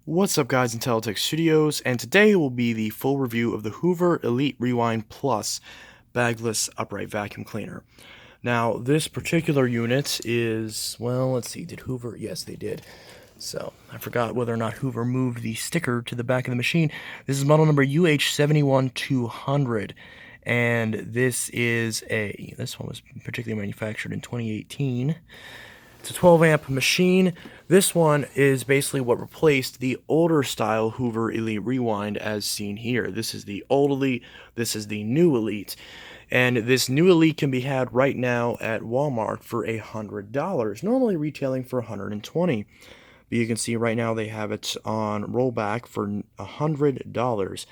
What's up guys, Untitled Studios, and today will be the full review of the Hoover Elite Rewind Plus bagless upright vacuum cleaner. Now, this particular unit is, well, let's see, did Hoover? Yes, they did. So, I forgot whether or not Hoover moved the sticker to the back of the machine. This is model number UH71200, and this one was particularly manufactured in 2018. It's a 12 amp machine. This one is basically what replaced the older style Hoover Elite Rewind as seen here. This is the old Elite, this is the new Elite. And this new Elite can be had right now at Walmart for $100, normally retailing for $120. But you can see right now they have it on rollback for $100.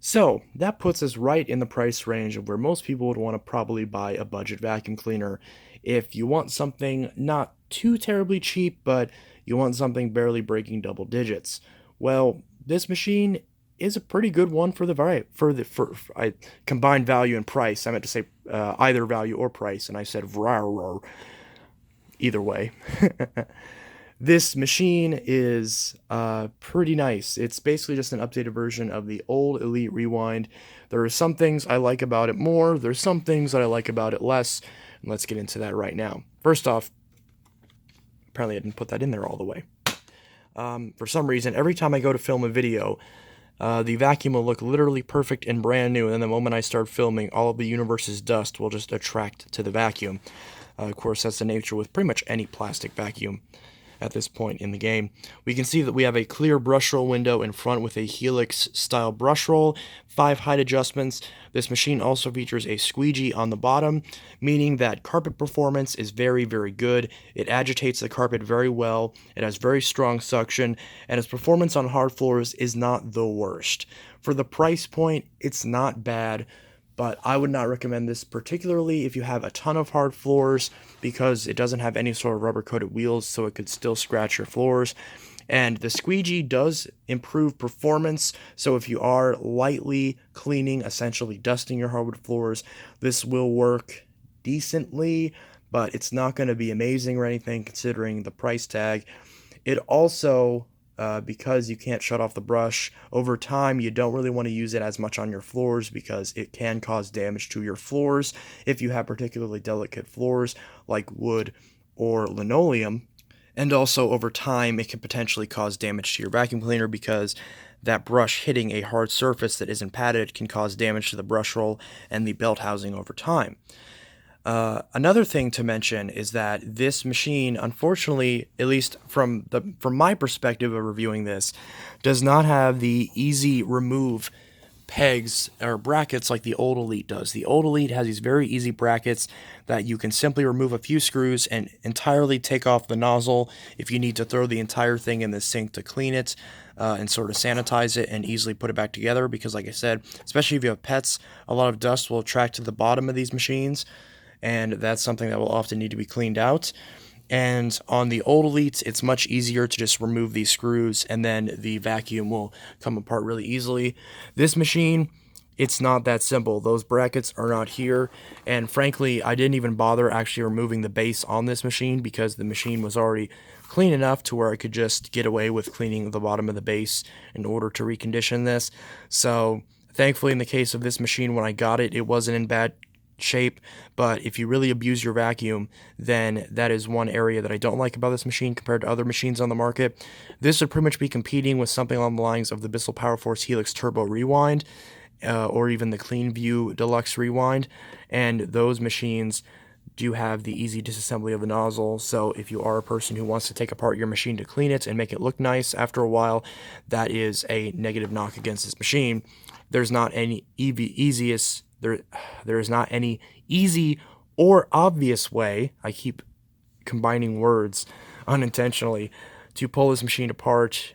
So that puts us right in the price range of where most people would want to probably buy a budget vacuum cleaner. If you want something not too terribly cheap, but you want something barely breaking double digits, well, this machine is a pretty good one for the combined value and price. I meant to say either value or price, and I said rawr. Either way. This machine is pretty nice. It's basically just an updated version of the old Elite Rewind. There are some things I like about it more. There's some things that I like about it less. And let's get into that right now. First off, apparently I didn't put that in there all the way. For some reason, every time I go to film a video, the vacuum will look literally perfect and brand new, and then the moment I start filming, all of the universe's dust will just attract to the vacuum. Of course, that's the nature with pretty much any plastic vacuum at this point in the game. We can see that we have a clear brush roll window in front with a Helix style brush roll, 5 height adjustments. This machine also features a squeegee on the bottom, meaning that carpet performance is very, very good. It agitates the carpet very well, it has very strong suction, and its performance on hard floors is not the worst. For the price point, it's not bad, but I would not recommend this particularly if you have a ton of hard floors because it doesn't have any sort of rubber-coated wheels, so it could still scratch your floors. And the squeegee does improve performance, so if you are lightly cleaning, essentially dusting your hardwood floors, this will work decently, but it's not going to be amazing or anything considering the price tag. It also because you can't shut off the brush, over time you don't really want to use it as much on your floors because it can cause damage to your floors if you have particularly delicate floors like wood or linoleum. And also over time it can potentially cause damage to your vacuum cleaner because that brush hitting a hard surface that isn't padded can cause damage to the brush roll and the belt housing over time. Another thing to mention is that this machine, unfortunately, at least from my perspective of reviewing this, does not have the easy remove pegs or brackets like the old Elite does. The old Elite has these very easy brackets that you can simply remove a few screws and entirely take off the nozzle if you need to throw the entire thing in the sink to clean it and sort of sanitize it and easily put it back together because, like I said, especially if you have pets, a lot of dust will attract to the bottom of these machines, and that's something that will often need to be cleaned out. And on the old Elites, it's much easier to just remove these screws and then the vacuum will come apart really easily. This machine, it's not that simple. Those brackets are not here, and frankly, I didn't even bother actually removing the base on this machine because the machine was already clean enough to where I could just get away with cleaning the bottom of the base in order to recondition this. So thankfully, in the case of this machine, when I got it, it wasn't in bad shape, but if you really abuse your vacuum, then that is one area that I don't like about this machine compared to other machines on the market. This would pretty much be competing with something along the lines of the Bissell PowerForce Helix Turbo Rewind, or even the CleanView Deluxe Rewind, and those machines do have the easy disassembly of the nozzle, so if you are a person who wants to take apart your machine to clean it and make it look nice after a while, that is a negative knock against this machine. There's not any there is not any easy or obvious way, I keep combining words unintentionally, to pull this machine apart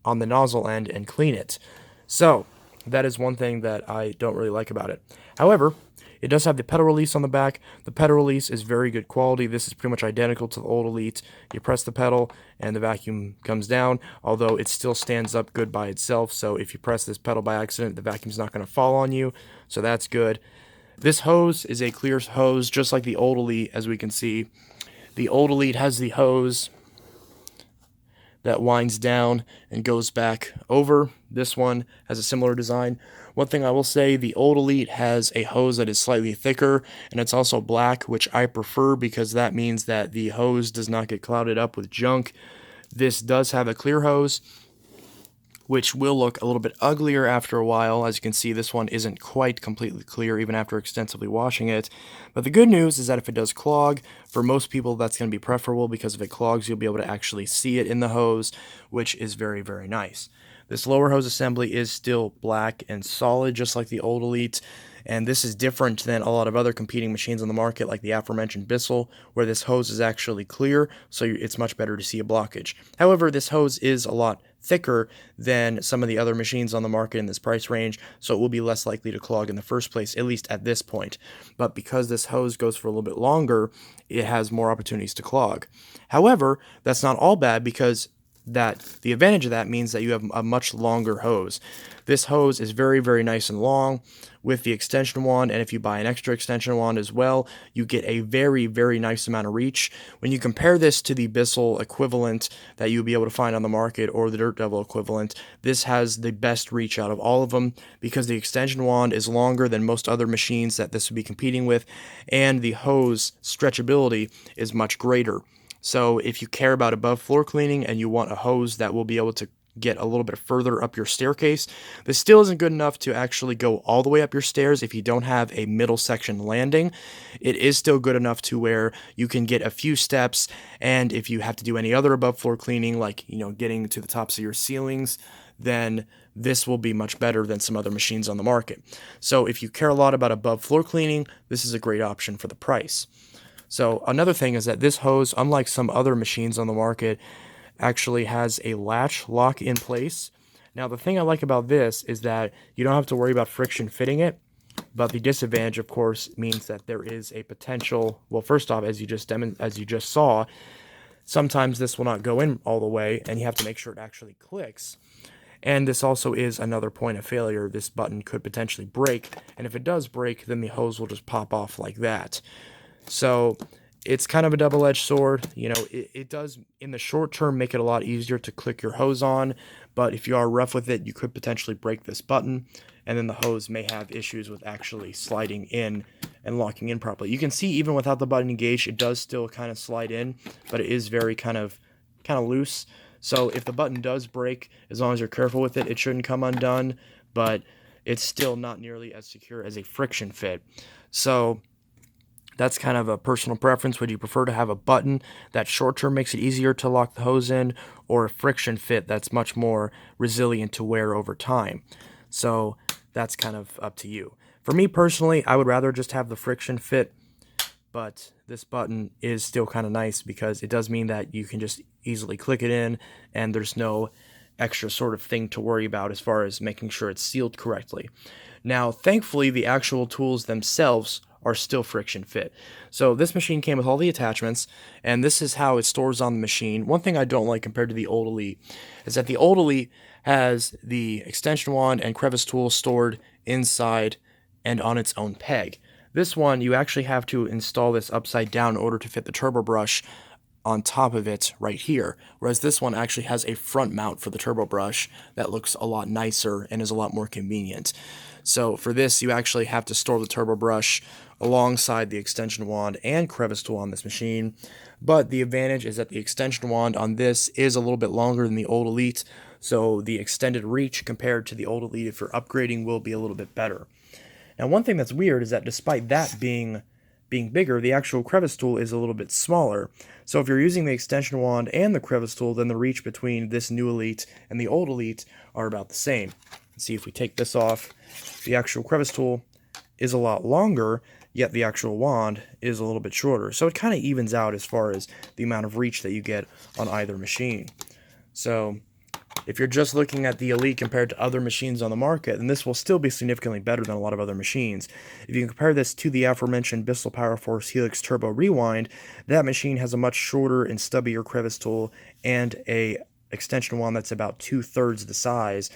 on the nozzle end and clean it. So that is one thing that I don't really like about it. However, it does have the pedal release on the back. The pedal release is very good quality. This is pretty much identical to the old Elite. You press the pedal and the vacuum comes down, although it still stands up good by itself. So if you press this pedal by accident, the vacuum's not going to fall on you. So that's good. This hose is a clear hose, just like the old Elite, as we can see. The old Elite has the hose that winds down and goes back over. This one has a similar design. One thing I will say, the old Elite has a hose that is slightly thicker, and it's also black, which I prefer because that means that the hose does not get clouded up with junk. This does have a clear hose, which will look a little bit uglier after a while. As you can see, this one isn't quite completely clear even after extensively washing it. But the good news is that if it does clog, for most people that's going to be preferable, because if it clogs, you'll be able to actually see it in the hose, which is very, very nice. This lower hose assembly is still black and solid, just like the old Elite. And this is different than a lot of other competing machines on the market, like the aforementioned Bissell, where this hose is actually clear, so it's much better to see a blockage. However, this hose is a lot thicker than some of the other machines on the market in this price range, so it will be less likely to clog in the first place, at least at this point. But because this hose goes for a little bit longer, it has more opportunities to clog. However, that's not all bad, because the advantage of that means that you have a much longer hose. This hose is very, very nice and long with the extension wand, and if you buy an extra extension wand as well, you get a very, very nice amount of reach. When you compare this to the Bissell equivalent that you'll be able to find on the market, or the Dirt Devil equivalent, this has the best reach out of all of them, because the extension wand is longer than most other machines that this would be competing with, and the hose stretchability is much greater. So if you care about above floor cleaning and you want a hose that will be able to get a little bit further up your staircase, this still isn't good enough to actually go all the way up your stairs if you don't have a middle section landing. It is still good enough to where you can get a few steps, and if you have to do any other above floor cleaning, like, getting to the tops of your ceilings, then this will be much better than some other machines on the market. So if you care a lot about above floor cleaning, this is a great option for the price. So another thing is that this hose, unlike some other machines on the market, actually has a latch lock in place. Now, the thing I like about this is that you don't have to worry about friction fitting it, but the disadvantage, of course, means that there is a potential. Well, first off, as you just saw, sometimes this will not go in all the way, and you have to make sure it actually clicks. And this also is another point of failure. This button could potentially break, and if it does break, then the hose will just pop off like that. So it's kind of a double-edged sword. It does, in the short term, make it a lot easier to click your hose on, but if you are rough with it, you could potentially break this button, and then the hose may have issues with actually sliding in and locking in properly. You can see even without the button engaged, it does still kind of slide in, but it is very kind of loose. So if the button does break, as long as you're careful with it, it shouldn't come undone, but it's still not nearly as secure as a friction fit. So that's kind of a personal preference. Would you prefer to have a button that short-term makes it easier to lock the hose in, or a friction fit that's much more resilient to wear over time? So that's kind of up to you. For me personally, I would rather just have the friction fit, but this button is still kind of nice because it does mean that you can just easily click it in, and there's no extra sort of thing to worry about as far as making sure it's sealed correctly. Now, thankfully, the actual tools themselves are still friction fit. So this machine came with all the attachments, and this is how it stores on the machine. One thing I don't like compared to the old Elite is that the old Elite has the extension wand and crevice tool stored inside and on its own peg. This one, you actually have to install this upside down in order to fit the turbo brush on top of it right here, whereas this one actually has a front mount for the turbo brush that looks a lot nicer and is a lot more convenient. So for this, you actually have to store the turbo brush alongside the extension wand and crevice tool on this machine, but the advantage is that the extension wand on this is a little bit longer than the old Elite, so the extended reach compared to the old Elite if you're upgrading will be a little bit better. Now, one thing that's weird is that despite that being bigger, the actual crevice tool is a little bit smaller. So if you're using the extension wand and the crevice tool, then the reach between this new Elite and the old Elite are about the same. Let's see if we take this off. The actual crevice tool is a lot longer, yet the actual wand is a little bit shorter. So it kind of evens out as far as the amount of reach that you get on either machine. So if you're just looking at the Elite compared to other machines on the market, then this will still be significantly better than a lot of other machines. If you compare this to the aforementioned Bissell PowerForce Helix Turbo Rewind, that machine has a much shorter and stubbier crevice tool and a extension wand that's about 2/3 the size,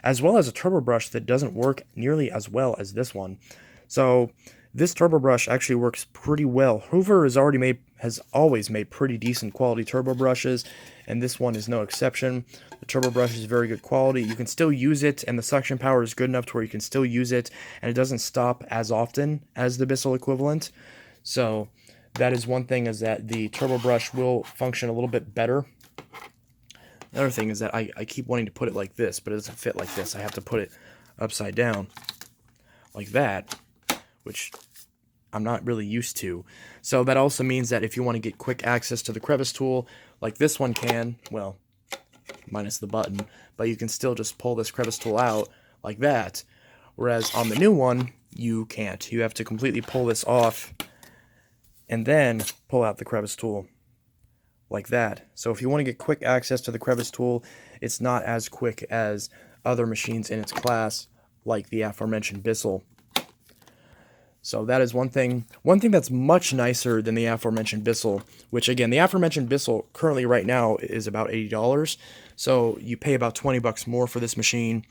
as well as a turbo brush that doesn't work nearly as well as this one. So this turbo brush actually works pretty well. Hoover has always made pretty decent quality turbo brushes, and this one is no exception. The turbo brush is very good quality. You can still use it, and the suction power is good enough to where you can still use it, and it doesn't stop as often as the Bissell equivalent. So that is one thing, is that the turbo brush will function a little bit better. Another thing is that I keep wanting to put it like this, but it doesn't fit like this. I have to put it upside down like that, which I'm not really used to. So that also means that if you want to get quick access to the crevice tool, like this one can, well, minus the button, but you can still just pull this crevice tool out like that, whereas on the new one, you can't. You have to completely pull this off and then pull out the crevice tool like that. So if you want to get quick access to the crevice tool, it's not as quick as other machines in its class, like the aforementioned Bissell. So that is one thing. One thing that's much nicer than the aforementioned Bissell, which again, the aforementioned Bissell currently right now is about $80. So you pay about 20 bucks more for this machine.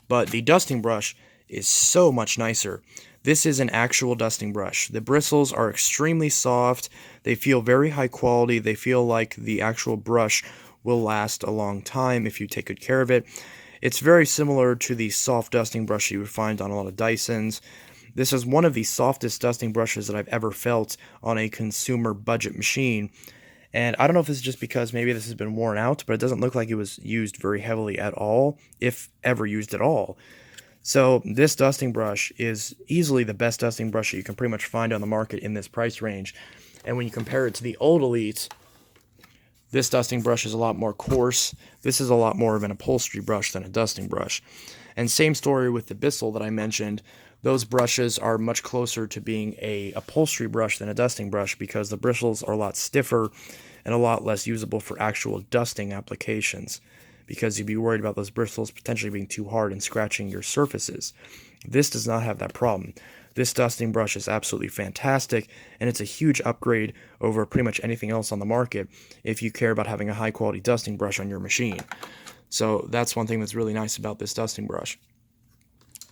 But the dusting brush is so much nicer. This is an actual dusting brush. The bristles are extremely soft. They feel very high quality. They feel like the actual brush will last a long time if you take good care of it. It's very similar to the soft dusting brush you would find on a lot of Dysons. This is one of the softest dusting brushes that I've ever felt on a consumer budget machine. And I don't know if this is just because maybe this has been worn out, but it doesn't look like it was used very heavily at all, if ever used at all. So this dusting brush is easily the best dusting brush that you can pretty much find on the market in this price range. And when you compare it to the old Elite, this dusting brush is a lot more coarse. This is a lot more of an upholstery brush than a dusting brush. And same story with the Bissell that I mentioned. Those brushes are much closer to being a upholstery brush than a dusting brush because the bristles are a lot stiffer and a lot less usable for actual dusting applications, because you'd be worried about those bristles potentially being too hard and scratching your surfaces. This does not have that problem. This dusting brush is absolutely fantastic, and it's a huge upgrade over pretty much anything else on the market if you care about having a high quality dusting brush on your machine. So that's one thing that's really nice about this dusting brush.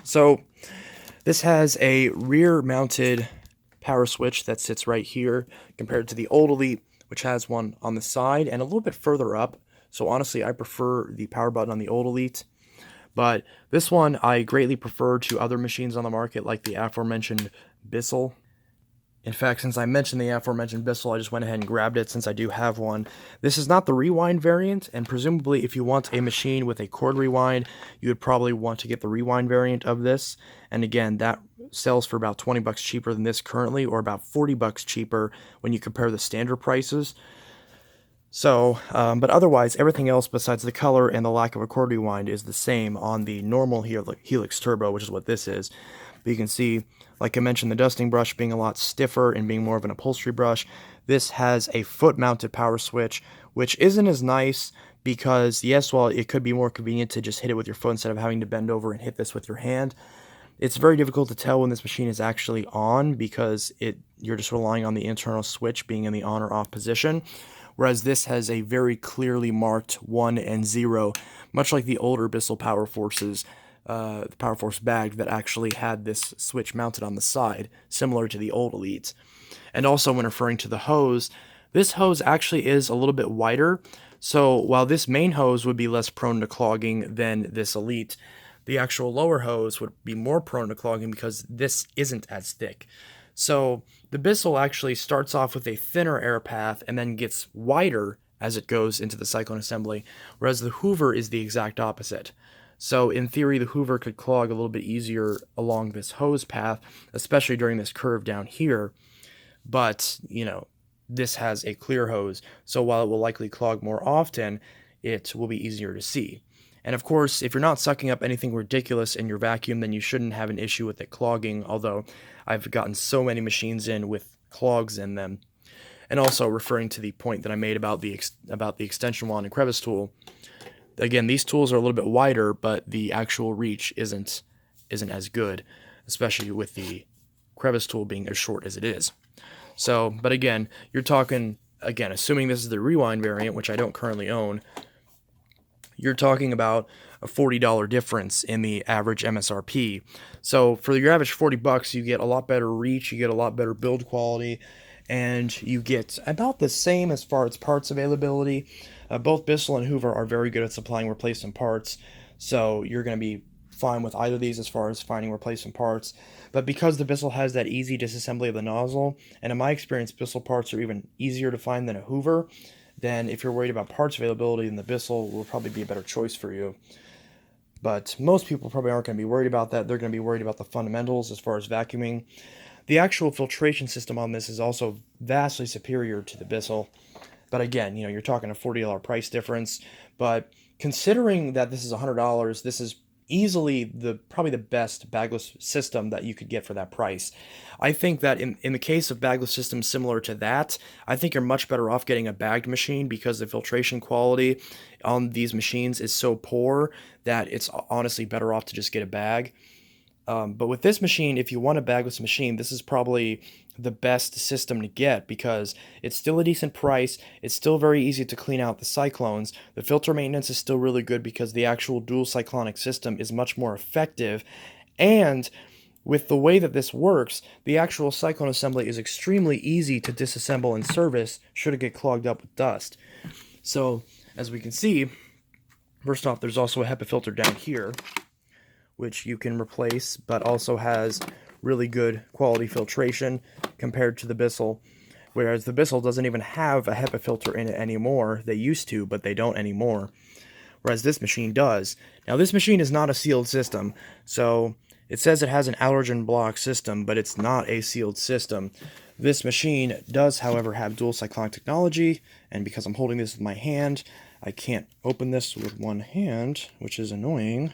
So this has a rear mounted power switch that sits right here compared to the old Elite, which has one on the side and a little bit further up. So honestly, I prefer the power button on the old Elite. But this one I greatly prefer to other machines on the market, like the aforementioned Bissell. In fact, since I mentioned the aforementioned Bissell, I just went ahead and grabbed it since I do have one. This is not the rewind variant, and presumably if you want a machine with a cord rewind, you would probably want to get the rewind variant of this. And again, that sells for about 20 bucks cheaper than this currently, or about 40 bucks cheaper when you compare the standard prices. So, but otherwise, everything else besides the color and the lack of a cord rewind is the same on the normal Helix Turbo, which is what this is. But you can see, like I mentioned, the dusting brush being a lot stiffer and being more of an upholstery brush. This has a foot-mounted power switch, which isn't as nice because, yes, while it could be more convenient to just hit it with your foot instead of having to bend over and hit this with your hand, it's very difficult to tell when this machine is actually on because you're just relying on the internal switch being in the on or off position. Whereas this has a very clearly marked 1 and 0, much like the older Bissell PowerForces, the PowerForce bag that actually had this switch mounted on the side, similar to the old Elite. And also when referring to the hose, this hose actually is a little bit wider, so while this main hose would be less prone to clogging than this Elite, the actual lower hose would be more prone to clogging because this isn't as thick. So the Bissell actually starts off with a thinner air path and then gets wider as it goes into the Cyclone Assembly, whereas the Hoover is the exact opposite. So in theory, the Hoover could clog a little bit easier along this hose path, especially during this curve down here. But, this has a clear hose, so while it will likely clog more often, it will be easier to see. And of course, if you're not sucking up anything ridiculous in your vacuum, then you shouldn't have an issue with it clogging, although I've gotten so many machines in with clogs in them. And also referring to the point that I made about the extension wand and crevice tool, again, these tools are a little bit wider, but the actual reach isn't as good, especially with the crevice tool being as short as it is. So, but again, you're talking, assuming this is the rewind variant, which I don't currently own, you're talking about a $40 difference in the average MSRP. So for your average $40, you get a lot better reach, you get a lot better build quality, and you get about the same as far as parts availability. Both Bissell and Hoover are very good at supplying replacement parts, so you're going to be fine with either of these as far as finding replacement parts. But because the Bissell has that easy disassembly of the nozzle, and in my experience, Bissell parts are even easier to find than a Hoover, then if you're worried about parts availability, then the Bissell will probably be a better choice for you. But most people probably aren't going to be worried about that. They're going to be worried about the fundamentals as far as vacuuming. The actual filtration system on this is also vastly superior to the Bissell. But again, you're talking a $40 price difference. But considering that this is $100, this is easily probably the best bagless system that you could get for that price. I think that in the case of bagless systems similar to that, I think you're much better off getting a bagged machine because the filtration quality on these machines is so poor that it's honestly better off to just get a bag. But with this machine, if you want a bagless machine, this is probably the best system to get because it's still a decent price. It's still very easy to clean out the cyclones. The filter maintenance is still really good because the actual dual cyclonic system is much more effective. And with the way that this works, the actual Cyclone Assembly is extremely easy to disassemble and service should it get clogged up with dust. So, as we can see, first off, there's also a Hepa filter down here, which you can replace, but also has really good quality filtration compared to the Bissell, whereas the Bissell doesn't even have a Hepa filter in it anymore. They used to, but they don't anymore, whereas this machine does. Now, this machine is not a sealed system, so it says it has an allergen block system, but it's not a sealed system. This machine does, however, have dual cyclonic technology, and because I'm holding this with my hand, I can't open this with one hand, which is annoying.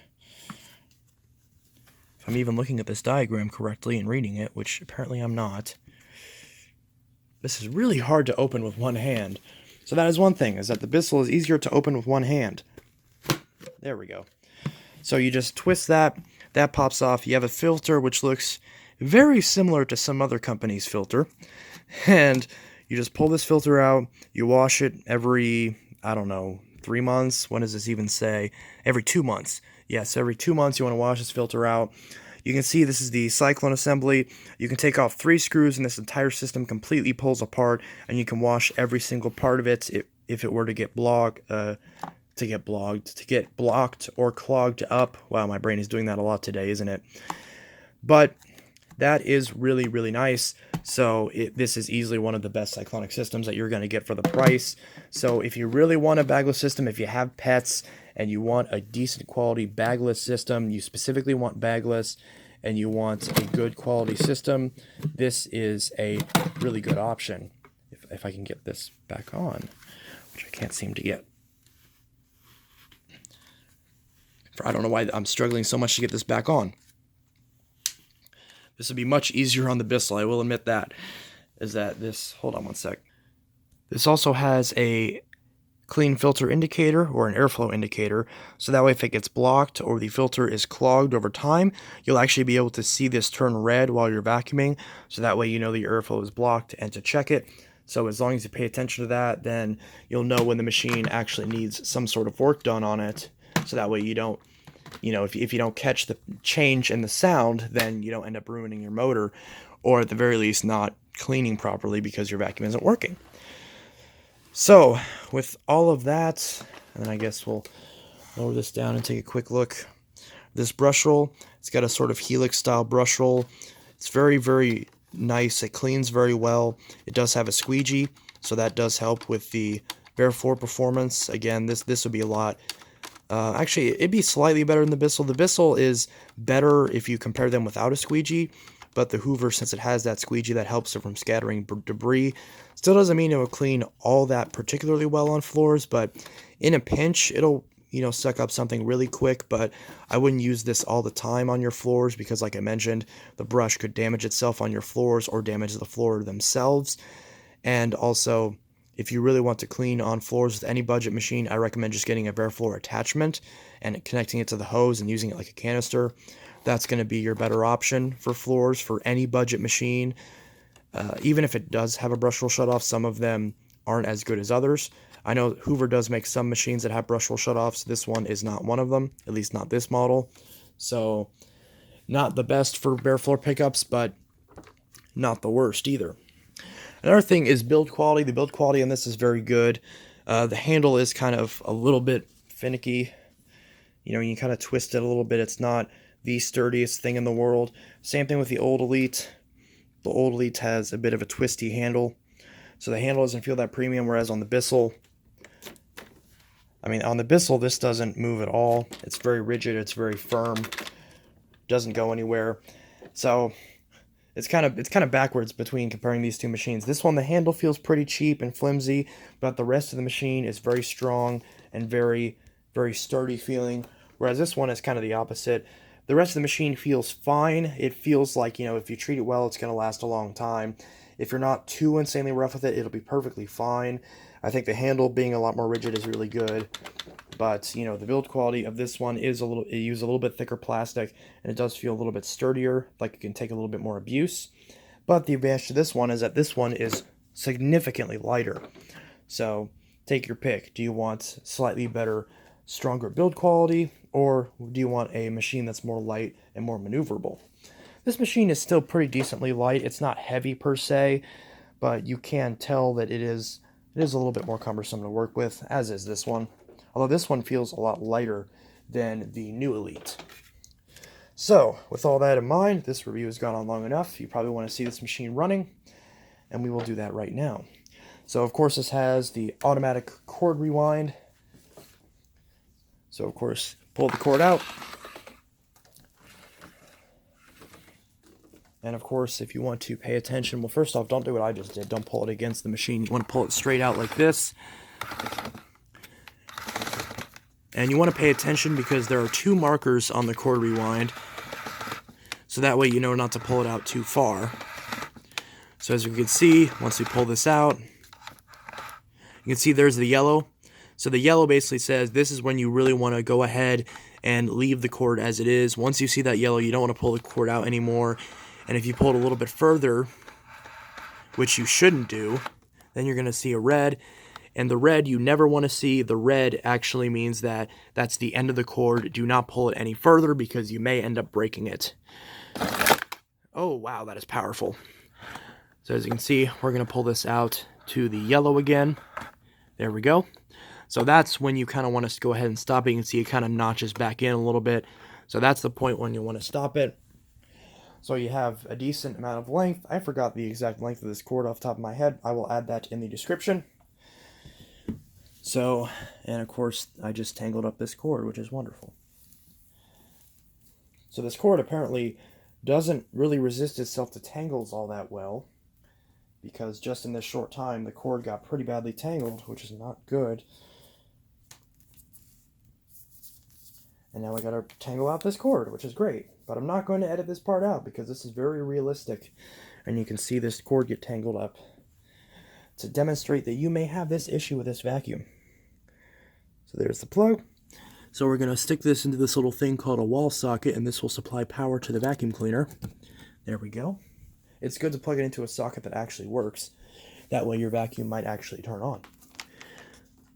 If I'm even looking at this diagram correctly and reading it, which apparently I'm not. This is really hard to open with one hand. So that is one thing, is that the Bissell is easier to open with one hand. There we go. So you just twist that pops off. You have a filter which looks very similar to some other company's filter. And you just pull this filter out, you wash it every, I don't know, 3 months. When does this even say? Every 2 months. Yes, every 2 months you want to wash this filter out. You can see this is the Cyclone Assembly. You can take off 3 screws and this entire system completely pulls apart, and you can wash every single part of it if it were to get blocked or clogged up. Wow, my brain is doing that a lot today, isn't it? But that is really, really nice. So this is easily one of the best cyclonic systems that you're going to get for the price. So if you really want a bagless system, if you have pets and you want a decent quality bagless system, you specifically want bagless, and you want a good quality system, this is a really good option. If I can get this back on, which I can't seem to get. I don't know why I'm struggling so much to get this back on. This would be much easier on the Bissell, I will admit that. Hold on one sec. This also has a clean filter indicator or an airflow indicator, so that way if it gets blocked or the filter is clogged over time, you'll actually be able to see this turn red while you're vacuuming, so that way you know that your airflow is blocked and to check it. So as long as you pay attention to that, then you'll know when the machine actually needs some sort of work done on it, so that way you don't, if you don't catch the change in the sound, then you don't end up ruining your motor, or at the very least not cleaning properly because your vacuum isn't working. So with all of that, and then I guess we'll lower this down and take a quick look. This brush roll, it's got a sort of Helix style brush roll. It's very, very nice. It cleans very well. It does have a squeegee, so that does help with the bare floor performance. Again, this would be a lot. Actually, it'd be slightly better than the Bissell. The Bissell is better if you compare them without a squeegee, but the Hoover, since it has that squeegee, that helps it from scattering debris. Still doesn't mean it will clean all that particularly well on floors, but in a pinch, it'll, suck up something really quick, but I wouldn't use this all the time on your floors because, like I mentioned, the brush could damage itself on your floors or damage the floor themselves. And also, if you really want to clean on floors with any budget machine, I recommend just getting a bare floor attachment and connecting it to the hose and using it like a canister. That's going to be your better option for floors for any budget machine. Even if it does have a brush roll shutoff, some of them aren't as good as others. I know Hoover does make some machines that have brush roll shutoffs. This one is not one of them, at least not this model. So not the best for bare floor pickups, but not the worst either. Another thing is build quality. The build quality on this is very good. The handle is kind of a little bit finicky. You know, you kind of twist it a little bit. It's not the sturdiest thing in the world. Same thing with the old Elite. The old Elite has a bit of a twisty handle. So the handle doesn't feel that premium, whereas on the Bissell, on the Bissell, this doesn't move at all. It's very rigid. It's very firm. Doesn't go anywhere. So it's kind of backwards between comparing these two machines. This one, the handle feels pretty cheap and flimsy, but the rest of the machine is very strong and very, very sturdy feeling, whereas this one is kind of the opposite. The rest of the machine feels fine. It feels like, you know, if you treat it well, it's going to last a long time. If you're not too insanely rough with it, it'll be perfectly fine. I think the handle being a lot more rigid is really good. But, you know, the build quality of this one is it uses a little bit thicker plastic, and it does feel a little bit sturdier, like it can take a little bit more abuse. But the advantage to this one is that this one is significantly lighter. So take your pick. Do you want slightly better, stronger build quality, or do you want a machine that's more light and more maneuverable? This machine is still pretty decently light. It's not heavy per se, but you can tell that it is a little bit more cumbersome to work with, as is this one. Although this one feels a lot lighter than the new Elite. So, with all that in mind, this review has gone on long enough. You probably want to see this machine running, and we will do that right now. So, of course, this has the automatic cord rewind. So, of course, pull the cord out. And, of course, if you want to pay attention, well, first off, don't do what I just did. Don't pull it against the machine. You want to pull it straight out like this. And you want to pay attention because there are two markers on the cord rewind. So that way you know not to pull it out too far. So as you can see, once we pull this out, you can see there's the yellow. So the yellow basically says this is when you really want to go ahead and leave the cord as it is. Once you see that yellow, you don't want to pull the cord out anymore. And if you pull it a little bit further, which you shouldn't do, then you're going to see a red. And the red you never want to see. The red actually means that that's the end of the cord. Do not pull it any further because you may end up breaking it. Oh, wow, that is powerful. So as you can see, we're going to pull this out to the yellow again. There we go. So that's when you kind of want to go ahead and stop it. You can see it kind of notches back in a little bit. So that's the point when you want to stop it. So you have a decent amount of length. I forgot the exact length of this cord off the top of my head. I will add that in the description. So, and of course, I just tangled up this cord, which is wonderful. So this cord apparently doesn't really resist itself to tangles all that well, because just in this short time, the cord got pretty badly tangled, which is not good. And now I gotta tangle out this cord, which is great. But I'm not going to edit this part out because this is very realistic. And you can see this cord get tangled up to demonstrate that you may have this issue with this vacuum. So there's the plug. So we're going to stick this into this little thing called a wall socket, and this will supply power to the vacuum cleaner. There we go. It's good to plug it into a socket that actually works. That way your vacuum might actually turn on.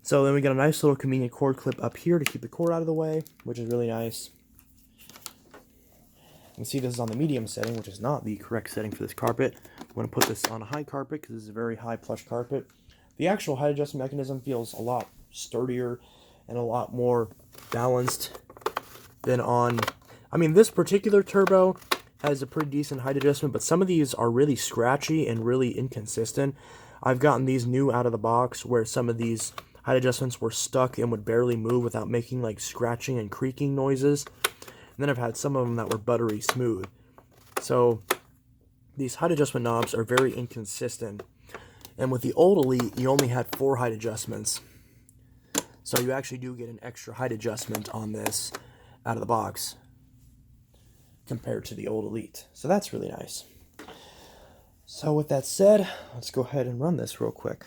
So then we got a nice little convenient cord clip up here to keep the cord out of the way, which is really nice. You can see this is on the medium setting, which is not the correct setting for this carpet. I'm going to put this on a high carpet because this is a very high plush carpet. The actual height adjustment mechanism feels a lot sturdier and a lot more balanced than on... this particular turbo has a pretty decent height adjustment, but some of these are really scratchy and really inconsistent. I've gotten these new out of the box where some of these height adjustments were stuck and would barely move without making like scratching and creaking noises. And then I've had some of them that were buttery smooth. So these height adjustment knobs are very inconsistent. And with the old Elite, you only had 4 height adjustments. So you actually do get an extra height adjustment on this out of the box compared to the old Elite. So that's really nice. So with that said, let's go ahead and run this real quick.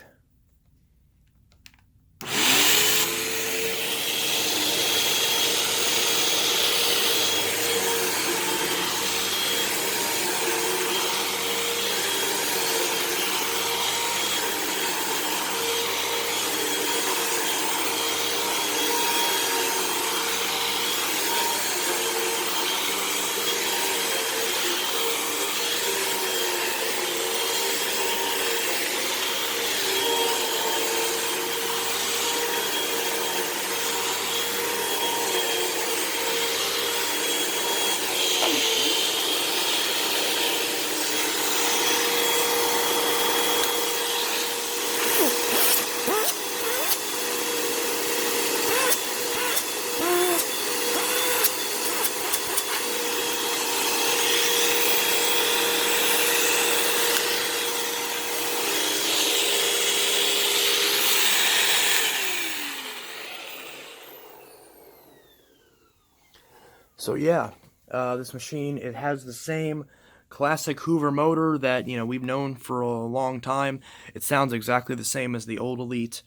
So yeah, this machine, it has the same classic Hoover motor that, we've known for a long time. It sounds exactly the same as the old Elite,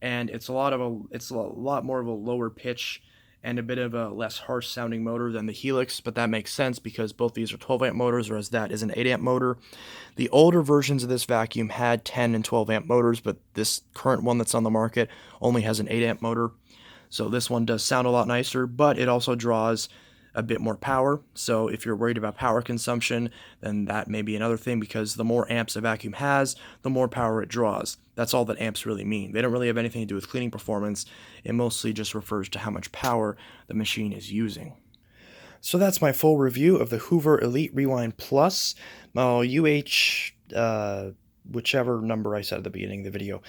and it's a lot more of a lower pitch and a bit of a less harsh sounding motor than the Helix, but that makes sense because both these are 12 amp motors, whereas that is an 8 amp motor. The older versions of this vacuum had 10 and 12 amp motors, but this current one that's on the market only has an 8 amp motor. So this one does sound a lot nicer, but it also draws a bit more power. So if you're worried about power consumption, then that may be another thing, because the more amps a vacuum has, the more power it draws. That's all that amps really mean. They don't really have anything to do with cleaning performance. It mostly just refers to how much power the machine is using. So that's my full review of the Hoover Elite Rewind Plus, whichever number I said at the beginning of the video.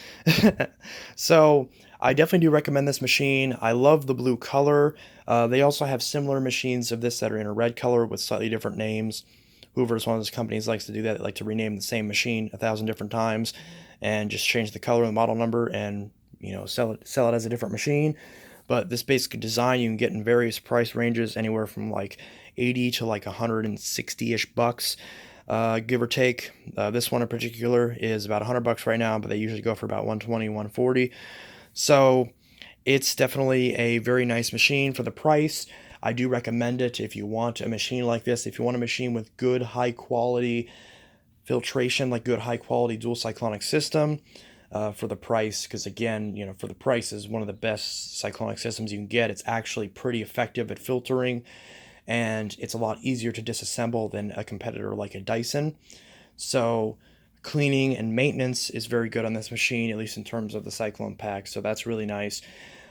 So I definitely do recommend this machine. I love the blue color. They also have similar machines of this that are in a red color with slightly different names. Hoover is one of those companies that likes to do that. They like to rename the same machine 1,000 different times and just change the color and the model number and sell it as a different machine. But this basic design you can get in various price ranges, anywhere from like 80 to like 160-ish bucks. Give or take. This one in particular is about $100 right now, but they usually go for about 120, 140. So it's definitely a very nice machine for the price. I do recommend it if you want a machine like this. If you want a machine with good high quality filtration, like good high quality dual cyclonic system, for the price, because again, for the price is one of the best cyclonic systems you can get. It's actually pretty effective at filtering, and it's a lot easier to disassemble than a competitor like a Dyson. So cleaning and maintenance is very good on this machine, at least in terms of the Cyclone pack, so that's really nice.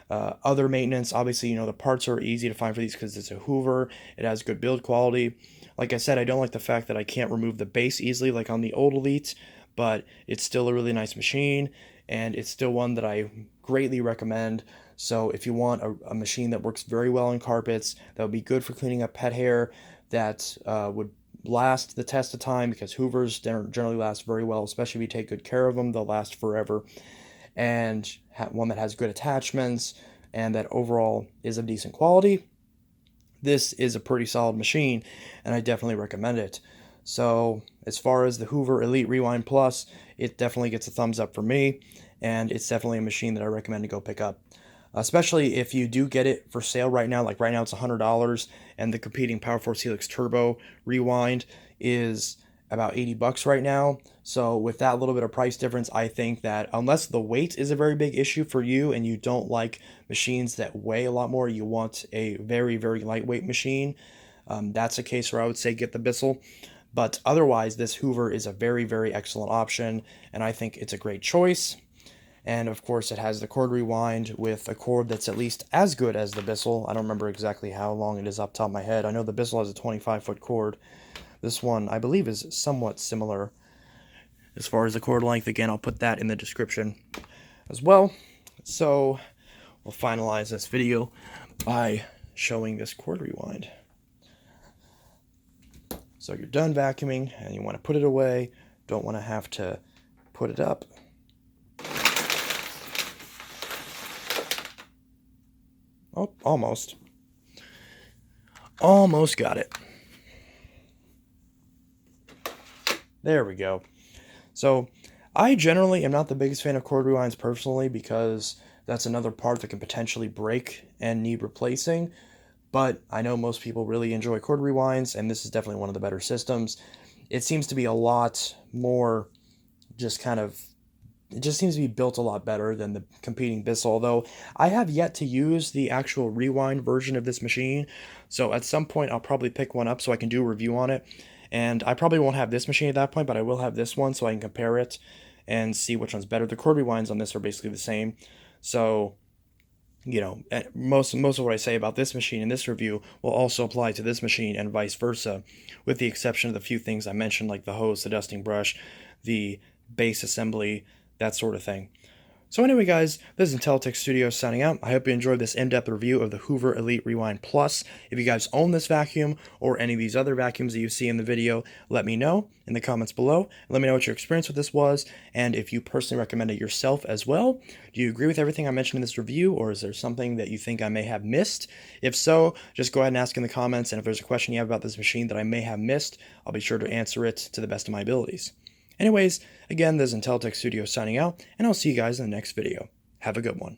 Other maintenance, obviously, the parts are easy to find for these because it's a Hoover. It has good build quality. Like I said, I don't like the fact that I can't remove the base easily like on the old Elite, but it's still a really nice machine, and it's still one that I greatly recommend. So if you want a machine that works very well on carpets, that would be good for cleaning up pet hair, that would last the test of time, because Hoovers generally last very well, especially if you take good care of them. They'll last forever. And one that has good attachments and that overall is of decent quality, this is a pretty solid machine, and I definitely recommend it. So as far as the Hoover Elite Rewind Plus, it definitely gets a thumbs up for me, and it's definitely a machine that I recommend to go pick up. Especially if you do get it for sale right now. Like right now it's $100, and the competing PowerForce Helix Turbo Rewind is about $80 right now. So with that little bit of price difference, I think that unless the weight is a very big issue for you and you don't like machines that weigh a lot more, you want a very, very lightweight machine, that's a case where I would say get the Bissell. But otherwise, this Hoover is a very, very excellent option, and I think it's a great choice. And of course, it has the cord rewind with a cord that's at least as good as the Bissell. I don't remember exactly how long it is off the top of my head. I know the Bissell has a 25-foot cord. This one, I believe, is somewhat similar as far as the cord length. Again, I'll put that in the description as well. So we'll finalize this video by showing this cord rewind. So you're done vacuuming and you want to put it away, don't want to have to put it up. Oh, almost. Almost got it. There we go. So I generally am not the biggest fan of cord rewinds personally, because that's another part that can potentially break and need replacing. But I know most people really enjoy cord rewinds, and this is definitely one of the better systems. It seems to be a lot more it just seems to be built a lot better than the competing Bissell, although I have yet to use the actual rewind version of this machine. So at some point I'll probably pick one up so I can do a review on it. And I probably won't have this machine at that point, but I will have this one so I can compare it and see which one's better. The cord rewinds on this are basically the same. So, most of what I say about this machine in this review will also apply to this machine and vice versa, with the exception of the few things I mentioned, like the hose, the dusting brush, the base assembly, that sort of thing. So anyway guys, this is Untitled Studios signing out. I hope you enjoyed this in-depth review of the Hoover Elite Rewind Plus. If you guys own this vacuum or any of these other vacuums that you see in the video, let me know in the comments below. Let me know what your experience with this was, and if you personally recommend it yourself as well. Do you agree with everything I mentioned in this review, or is there something that you think I may have missed? If so, just go ahead and ask in the comments, and if there's a question you have about this machine that I may have missed, I'll be sure to answer it to the best of my abilities. Anyways, again, this is Untitled Studios signing out, and I'll see you guys in the next video. Have a good one.